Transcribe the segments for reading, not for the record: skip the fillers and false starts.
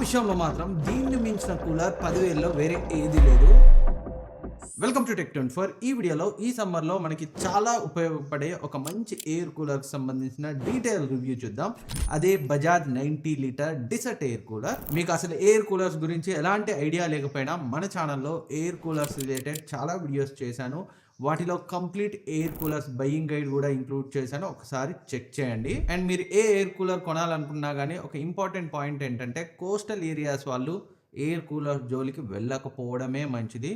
విషయంలో మాత్రం దీన్ని మించిన కూలర్ 10,000లో వేరే ఏది లేదు. వెల్కమ్ టు టెక్24. ఈ వీడియోలో ఈ సమ్మర్లో మనకి చాలా ఉపయోగపడే ఒక మంచి ఎయిర్ కూలర్కి సంబంధించిన డీటెయిల్ రివ్యూ చూద్దాం. అదే Bajaj 90 litre desert air cooler. మీకు అసలు ఎయిర్ కూలర్స్ గురించి ఎలాంటి ఐడియా లేకపోయినా మన ఛానల్లో ఎయిర్ కూలర్స్ రిలేటెడ్ చాలా వీడియోస్ చేశాను. వాటిలో complete air coolers buying guide కూడా ఇంక్లూడ్ చేశాను, ఒకసారి చెక్ చేయండి. అండ్ మీరు ఏ ఎయిర్ కూలర్ కొనాలనుకున్నా కానీ ఒక ఇంపార్టెంట్ పాయింట్ ఏంటంటే కోస్టల్ ఏరియాస్ వాళ్ళు ఎయిర్ కూలర్ జోలికి వెళ్ళకపోవడమే మంచిది.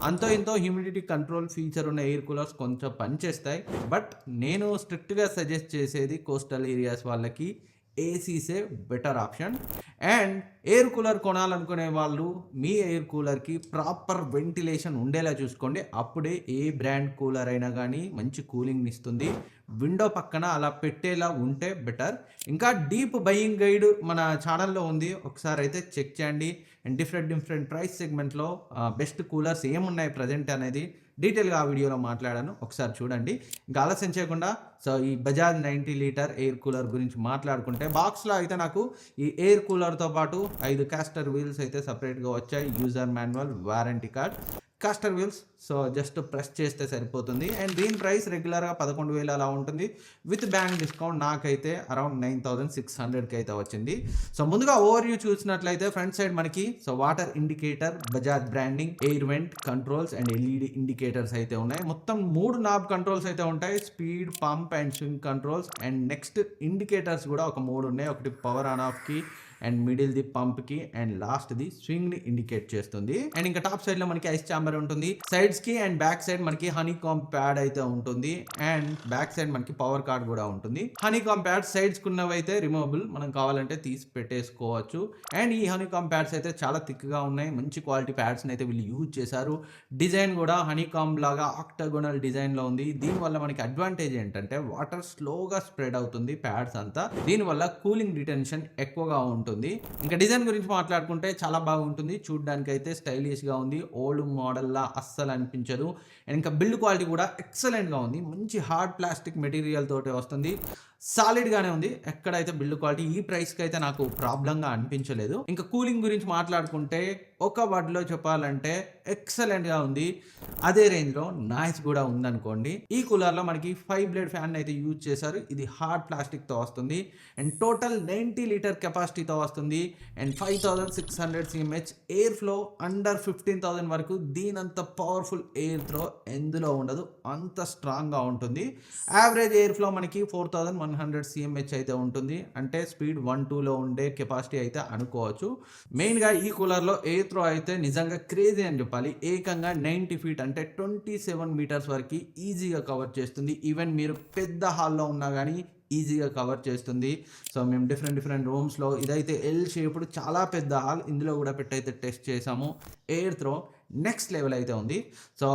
అంతో ఇంతో హ్యూమిడిటీ కంట్రోల్ ఫీచర్ ఉన్న ఎయిర్ కూలర్స్ కొంచెం పనిచేస్తాయి. బట్ నేను స్ట్రిక్ట్గా సజెస్ట్ చేసేది కోస్టల్ ఏరియాస్ వాళ్ళకి ఏసీసే better option. And air cooler కొనాలనుకునే వాళ్ళు మీ ఎయిర్ కూలర్కి ప్రాపర్ వెంటిలేషన్ ఉండేలా చూసుకోండి. అప్పుడే ఏ బ్రాండ్ కూలర్ అయినా కానీ మంచి కూలింగ్ ఇస్తుంది. విండో పక్కన అలా పెట్టేలా ఉంటే బెటర్. ఇంకా డీప్ బయింగ్ గైడ్ మన ఛానల్లో ఉంది, ఒకసారి అయితే చెక్ చేయండి. అండ్ డిఫరెంట్ ప్రైస్ సెగ్మెంట్లో బెస్ట్ కూలర్స్ ఏమున్నాయి ప్రజెంట్ అనేది డీటెయిల్గా ఆ వీడియోలో మాట్లాడాను, ఒకసారి చూడండి. ఇంకా ఆలస్యం చేయకుండా సో ఈ బజాజ్ 90 లీటర్ ఎయిర్ కూలర్ గురించి మాట్లాడుకుంటే బాక్స్లో అయితే నాకు ఈ ఎయిర్ కూలర్తో పాటు 5 కాస్టర్ వీల్స్ అయితే సపరేట్గా వచ్చాయి. User manual, warranty card, castor wheels. So just press చేస్తే సరిపోతుంది. అండ్ దీని ప్రైస్ రెగ్యులర్గా 11,000 అలా ఉంటుంది. విత్ బ్యాంక్ డిస్కౌంట్ నాకైతే అరౌండ్ 9,600కి అయితే వచ్చింది. సో ముందుగా ఓవర్ వ్యూ చూసినట్లయితే ఫ్రంట్ సైడ్ మనకి so water indicator, Bajaj branding, air vent controls and LED indicators అయితే ఉన్నాయి. మొత్తం 3 నాబ్ కంట్రోల్స్ అయితే ఉంటాయి. Speed, pump and swing controls. And next indicators కూడా ఒక 3 ఉన్నాయి. ఒకటి పవర్ ఆన్ ఆఫ్ కి, అండ్ మిడిల్ ది పంప్ కి, అండ్ లాస్ట్ ది స్వింగ్ ని ఇండికేట్ చేస్తుంది. అండ్ ఇంకా టాప్ సైడ్ లో మనకి ఐస్ ఛాంబర్ ఉంటుంది. సైడ్స్ కి అండ్ బ్యాక్ సైడ్ మనకి హనీకామ్ ప్యాడ్ అయితే ఉంటుంది. అండ్ బ్యాక్ సైడ్ మనకి పవర్ కార్డ్ కూడా ఉంటుంది. హనీకామ్ ప్యాడ్ సైడ్స్ కున్నవైతే రిమూవబుల్, మనం కావాలంటే తీసి పెట్టేసుకోవచ్చు. అండ్ ఈ హనీకామ్ ప్యాడ్స్ అయితే చాలా థిక్ గా ఉన్నాయి. మంచి క్వాలిటీ ప్యాడ్స్ అయితే వీళ్ళు యూజ్ చేశారు. డిజైన్ కూడా హనీకామ్ లాగా ఆక్టగోనల్ డిజైన్ లో ఉంది. దీనివల్ల మనకి అడ్వాంటేజ్ ఏంటంటే వాటర్ స్లోగా స్ప్రెడ్ అవుతుంది ప్యాడ్స్ అంతా. దీనివల్ల కూలింగ్ రిటెన్షన్ ఎక్కువగా ఉంటుంది. ఇంకా డిజైన్ గురించి మాట్లాడుకుంటే చాలా బాగుంటుంది. చూడడానికి అయితే స్టైలిష్ గా ఉంది. ఓల్డ్ మోడల్ లా అస్సలు అనిపించదు. అండ్ ఇంకా బిల్డ్ క్వాలిటీ కూడా ఎక్సలెంట్ గా ఉంది. మంచి హార్డ్ ప్లాస్టిక్ మెటీరియల్ తోటి వస్తుంది. సాలిడ్ గానే ఉంది. ఎక్కడైతే బిల్డ్ క్వాలిటీ ఈ ప్రైస్ కి అయితే నాకు ప్రాబ్లం గా అనిపించలేదు. ఇంకా కూలింగ్ గురించి మాట్లాడుకుంటే ఒక వర్డ్ లో చెప్పాలంటే ఎక్సలెంట్ గా ఉంది. అదే రేంజ్ లో నాయిస్ కూడా ఉందనుకోండి. ఈ కూలర్ లో మనకి 5 బ్లేడ్ ఫ్యాన్ అయితే యూజ్ చేశారు. ఇది హార్డ్ ప్లాస్టిక్ తో వస్తుంది. అండ్ టోటల్ 90 లీటర్ కెపాసిటీతో వస్తుంది. And 5,600 CMH air flow under 15,000 వరకు. దీనంత పవర్ఫుల్ ఎయిర్ త్రో ఎందులో ఉండదు, అంత స్ట్రాంగ్ గా ఉంటుంది. యావరేజ్ ఎయిర్ ఫ్లో మనకి 4,100 సిఎంహెచ్ అయితే ఉంటుంది. అంటే స్పీడ్ 1-2లో ఉండే కెపాసిటీ అయితే అనుకోవచ్చు. మెయిన్ గా ఈ కూలర్ లో ఎయిర్ త్రో అయితే నిజంగా క్రేజీ అని చెప్పాలి. ఏకంగా 90 ఫీట్ అంటే 27 మీటర్స్ వరకు ఈజీగా కవర్ చేస్తుంది. ఈవెన్ మీరు పెద్ద హాల్లో ఉన్నా కానీ ఈజీగా కవర్ చేస్తుంది. సో మేము డిఫరెంట్ రూమ్స్లో ఇదైతే ఎల్ షేప్డ్ చాలా పెద్ద హాల్, ఇందులో కూడా పెట్టయితే టెస్ట్ చేసాము. ఎయిర్ త్రో నెక్స్ట్ లెవెల్ అయితే ఉంది. సో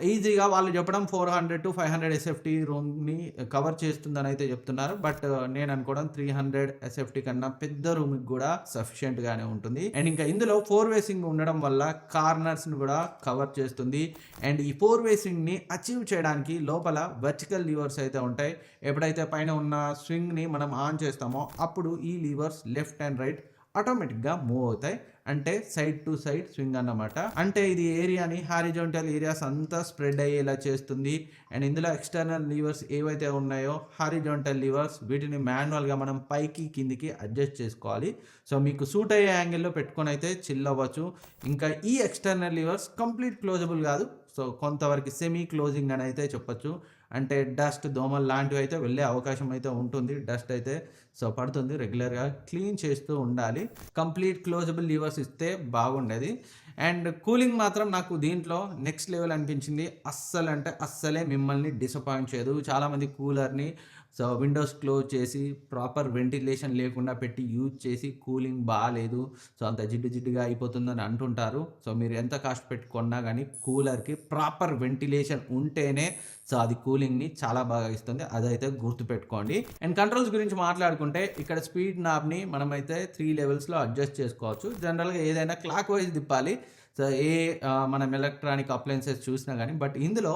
ఈజీగా వాళ్ళు చెప్పడం 400 to 500 ఎస్ఎఫ్టీ రూమ్ని కవర్ చేస్తుందని అయితే చెప్తున్నారు. బట్ నేను అనుకోవడం 300 ఎస్ఎఫ్టీ కన్నా పెద్ద రూమ్కి కూడా సఫిషియెంట్గానే ఉంటుంది. అండ్ ఇంకా ఇందులో 4 వేసింగ్ ఉండడం వల్ల కార్నర్స్ని కూడా కవర్ చేస్తుంది. అండ్ ఈ 4 వేసింగ్ని అచీవ్ చేయడానికి లోపల వర్టికల్ లీవర్స్ అయితే ఉంటాయి. ఎప్పుడైతే పైన ఉన్న స్వింగ్ని మనం ఆన్ చేస్తామో అప్పుడు ఈ లీవర్స్ లెఫ్ట్ అండ్ రైట్ ఆటోమేటిక్గా మూవ్ అవుతాయి. అంటే సైడ్ టు సైడ్ స్వింగ్ అన్నమాట. అంటే ఇది ఏరియాని హారిజాంటల్ ఏరియాస్ అంతా స్ప్రెడ్ అయ్యేలా చేస్తుంది. అండ్ ఇందులో ఎక్స్టర్నల్ లీవర్స్ ఏవైతే ఉన్నాయో హారిజాంటల్ లీవర్స్, వీటిని మాన్యువల్గా మనం పైకి కిందికి అడ్జస్ట్ చేసుకోవాలి. సో మీకు సూట్ అయ్యే యాంగిల్లో పెట్టుకొని అయితే చిల్ అవ్వచ్చు. ఇంకా ఈ ఎక్స్టర్నల్ లీవర్స్ కంప్లీట్ క్లోజబుల్ కాదు. సో కొంతవరకు సెమీ క్లోజింగ్ అని అయితే చెప్పొచ్చు. అంటే డస్ట్, దోమలు లాంటివి అయితే వెళ్ళే అవకాశం అయితే ఉంటుంది. డస్ట్ అయితే సో పడుతుంది. రెగ్యులర్గా క్లీన్ చేస్తూ ఉండాలి. కంప్లీట్ క్లోజబుల్ లీవర్స్ ఇస్తే బాగుండేది. అండ్ కూలింగ్ మాత్రం నాకు దీంట్లో నెక్స్ట్ లెవెల్ అనిపించింది. అస్సలు అంటే అస్సలే మిమ్మల్ని డిసప్పాయింట్ చేయదు. చాలామంది కూలర్ని సో విండోస్ క్లోజ్ చేసి ప్రాపర్ వెంటిలేషన్ లేకుండా పెట్టి యూజ్ చేసి కూలింగ్ బాగాలేదు, సో అంత జిడ్డుగా అయిపోతుందని అంటుంటారు. సో మీరు ఎంత కాస్ట్ పెట్టుకున్నా కానీ కూలర్కి ప్రాపర్ వెంటిలేషన్ ఉంటేనే సో అది కూలింగ్ని చాలా బాగా ఇస్తుంది. అదైతే గుర్తుపెట్టుకోండి. అండ్ కంట్రోల్స్ గురించి మాట్లాడుకుంటే ఇక్కడ స్పీడ్ నాబ్ని మనమైతే 3 లెవెల్స్లో అడ్జస్ట్ చేసుకోవచ్చు. జనరల్గా ఏదైనా క్లాక్ వైజ్ తిప్పాలి. సో మనం ఎలక్ట్రానిక్ అప్లయన్సెస్ చూసినా కానీ, బట్ ఇందులో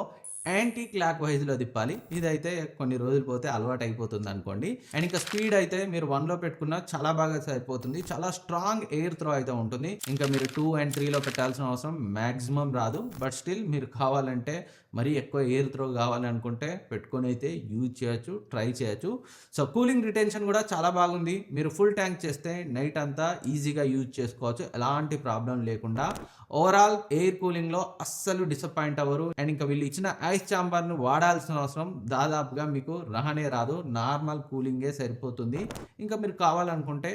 యాంటీ క్లాక్ వైజ్‌లో తిప్పాలి. ఇదైతే కొన్ని రోజులు పోతే అలవాటయిపోతుందనుకోండి. అండ్ ఇంకా స్పీడ్ అయితే మీరు 1లో పెట్టుకున్నా చాలా బాగా సరిపోతుంది. చాలా స్ట్రాంగ్ ఎయిర్ త్రో అయితే ఉంటుంది. ఇంకా మీరు 2 అండ్ 3లో పెట్టాల్సిన అవసరం మాక్సిమం రాదు. బట్ స్టిల్ మీరు కావాలంటే మరీ ఎక్కువ ఎయిర్ త్రో కావాలనుకుంటే పెట్టుకొనైతే యూజ్ చేయొచ్చు. ట్రై చేయొచ్చు. సో, కూలింగ్ రిటెన్షన్ కూడా చాలా బాగుంది. మీరు ఫుల్ ట్యాంక్ చేస్తే నైట్ అంతా ఈజీగా యూజ్ చేసుకోవచ్చు. ఎలాంటి ప్రాబ్లమ్ లేకుండా. ఓవరాల్ ఎయిర్ కూలింగ్‌లో అస్సలు డిసప్పాయింట్ అవ్వరు. అండ్ ఇంకా వీళ్ళు ఇచ్చిన ఐస్ చాంబర్‌ని వాడాల్సిన అవసరం దాదాపుగా మీకు రానే రాదు. నార్మల్ కూలింగే సరిపోతుంది. ఇంకా మీరు కావాలనుకుంటే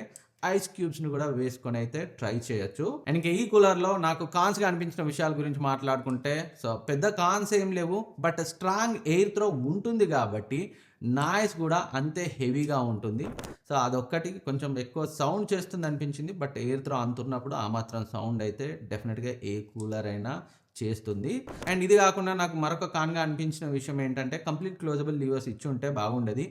ఐస్ క్యూబ్స్‌ని కూడా వేసుకొని అయితే ట్రై చేయొచ్చు. అండ్ ఇంకా ఈ కూలర్‌లో నాకు కాన్స్‌గా అనిపించిన విషయాల గురించి మాట్లాడుకుంటే సో, పెద్ద కాన్స్ ఏం లేవు. బట్ స్ట్రాంగ్ ఎయిర్ త్రో ఉంటుంది కాబట్టి నాయిస్ కూడా అంతే హెవీగా ఉంటుంది. సో, అదొక్కటి కొంచెం ఎక్కువ సౌండ్ చేస్తుంది అనిపించింది. బట్ ఎయిర్ త్రో అంతున్నప్పుడు ఆ మాత్రం సౌండ్ అయితే డెఫినిట్‌గా ఏ కూలర్ అయినా చేస్తుంది. అండ్ ఇది కాకుండా నాకు మరొక కాన్‌గా అనిపించిన విషయం ఏంటంటే కంప్లీట్ క్లోజబుల్ లివర్స్ ఇచ్చుంటే బాగుండేది.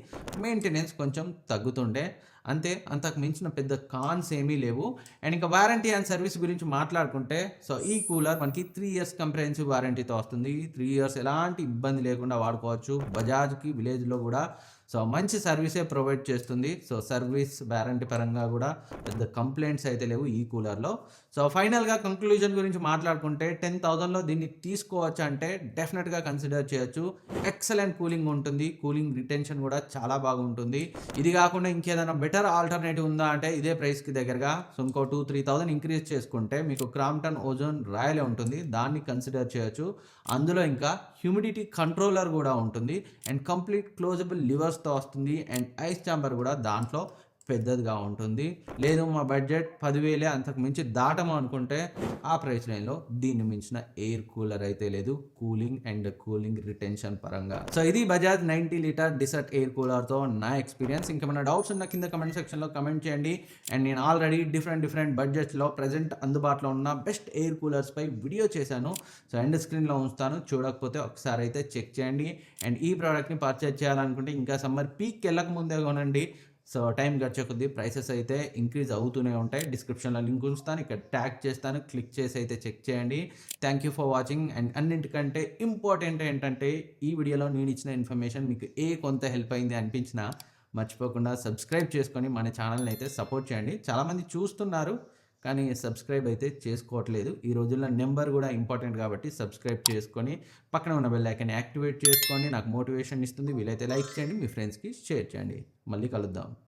మెయింటెనెన్స్ కొంచెం తగ్గుతుండే. అంతే, అంతకు మించిన పెద్ద కాన్స్ ఏమీ లేవు. అండ్ ఇంకా వారంటీ అండ్ సర్వీస్ గురించి మాట్లాడుకుంటే సో, ఈ కూలర్ మనకి 3 ఇయర్స్ కంప్రహెన్సివ్ వారంటీతో వస్తుంది. 3 ఇయర్స్ ఎలాంటి ఇబ్బంది లేకుండా వాడుకోవచ్చు. బజాజ్‌కి విలేజ్‌లో కూడా సో, మంచి సర్వీసే ప్రొవైడ్ చేస్తుంది. సో, సర్వీస్ వారంటీ పరంగా కూడా పెద్ద కంప్లెయింట్స్ అయితే లేవు ఈ కూలర్‌లో. సో, ఫైనల్‌గా కంక్లూజన్ గురించి మాట్లాడుకుంటే 10,000లో దీన్ని తీసుకోవచ్చా అంటే డెఫినిట్‌గా కన్సిడర్ చేయొచ్చు. ఎక్సలెంట్ కూలింగ్ ఉంటుంది. కూలింగ్ రిటెన్షన్ కూడా చాలా బాగుంటుంది. ఇది కాకుండా ఇంకేదైనా బెటర్ ఆల్టర్‌నేటివ్ ఉందా అంటే ఇదే ప్రైస్‌కి దగ్గరగా సో, ఇంకో 2,000-3,000 ఇంక్రీజ్ చేసుకుంటే మీకు క్రాంప్టన్ ఓజోన్ రాయలే ఉంటుంది. దాన్ని కన్సిడర్ చేయొచ్చు. అందులో ఇంకా హ్యూమిడిటీ కంట్రోలర్ కూడా ఉంటుంది. అండ్ కంప్లీట్ క్లోజబుల్ లివర్స్‌తో వస్తుంది. అండ్ ఐస్ చాంబర్ కూడా దాంట్లో పెద్దదిగా ఉంటుంది. లేదు మా బడ్జెట్ 10,000 అంతకు మించి దాటము అనుకుంటే ఆ ప్రైస్ రేంజ్‌లో దీన్ని మించిన ఎయిర్ కూలర్ అయితే లేదు. కూలింగ్ అండ్ కూలింగ్ రిటెన్షన్ పరంగా. సో, ఇది బజాజ్ 90 లీటర్ డిసర్ట్ ఎయిర్ కూలర్‌తో నా ఎక్స్‌పీరియన్స్. ఇంకేమైనా డౌట్స్ ఉన్న కింద కామెంట్ సెక్షన్‌లో కామెంట్ చేయండి. అండ్ నేను ఆల్రెడీ డిఫరెంట్ బడ్జెట్స్‌లో ప్రెజెంట్ అందుబాటులో ఉన్న బెస్ట్ ఎయిర్ కూలర్స్‌పై వీడియో చేశాను. సో, ఎండ్ స్క్రీన్‌లో ఉంచుతాను. చూడకపోతే ఒకసారి అయితే చెక్ చేయండి. అండ్ ఈ ప్రోడక్ట్‌ని పర్చేజ్ చేయాలనుకుంటే ఇంకా సమ్మర్ పీక్‌కి వెళ్ళక ముందే కొనండి. సో, టైం గడిచే కొద్దీ ప్రైసెస్ అయితే ఇంక్రీజ్ అవుతూనే ఉంటాయి. డిస్క్రిప్షన్‌లో లింక్ ఉంచుతాను. ఇక్కడ ట్యాగ్ చేస్తాను. క్లిక్ చేసి అయితే చెక్ చేయండి. Thank you for watching. And అన్నింటికంటే ఇంపార్టెంట్ ఏంటంటే ఈ వీడియోలో నేను ఇచ్చిన ఇన్ఫర్మేషన్ మీకు కొంత హెల్ప్ అయింది అనిపించినా మర్చిపోకుండా సబ్స్క్రైబ్ చేసుకొని మన ఛానల్‌ని అయితే సపోర్ట్ చేయండి. చాలామంది చూస్తున్నారు. కానీ సబ్స్క్రైబ్ అయితే చేసుకోవట్లేదు. ఈ రోజుల్లో నెంబర్ కూడా ఇంపార్టెంట్ కాబట్టి సబ్స్క్రైబ్ చేసుకొని పక్కన ఉన్న బెల్ ఐకాన్ని యాక్టివేట్ చేసుకోండి. నాకు మోటివేషన్ ఇస్తుంది. వీలైతే లైక్ చేయండి. మీ ఫ్రెండ్స్‌కి షేర్ చేయండి. మళ్ళీ కలుద్దాం.